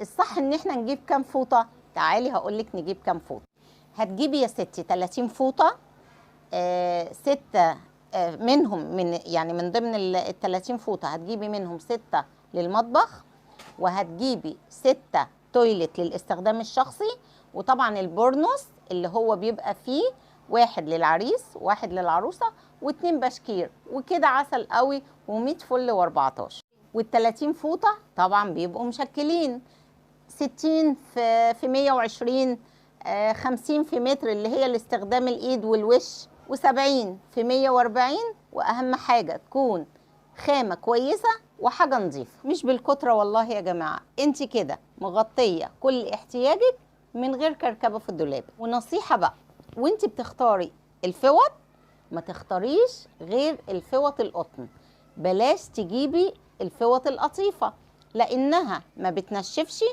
الصح ان احنا نجيب كام فوطه؟ تعالي هقولك نجيب كام فوطه. هتجيبي يا ستي 30 فوطه، 6 منهم من ضمن ال 30 فوطه هتجيبي منهم 6 للمطبخ، وهتجيبي 6 تويلت للاستخدام الشخصي، وطبعا البورنوس اللي هو بيبقى فيه 1 للعريس و1 للعروسه و2 بشكير، وكده عسل قوي و100 فل و14. وال30 فوطه طبعا بيبقوا مشكلين 60 في 120، 50 في متر اللي هي لاستخدام الايد والوش، و70 في 140. واهم حاجه تكون خامه كويسه وحاجه نظيفه، مش بالكتره والله يا جماعه. انت كده مغطيه كل احتياجك من غير كركبه في الدولاب. ونصيحه بقى، وانت بتختاري الفوط ما تختاريش غير الفوط القطن، بلاش تجيبي الفوط القطيفه لانها ما بتنشفش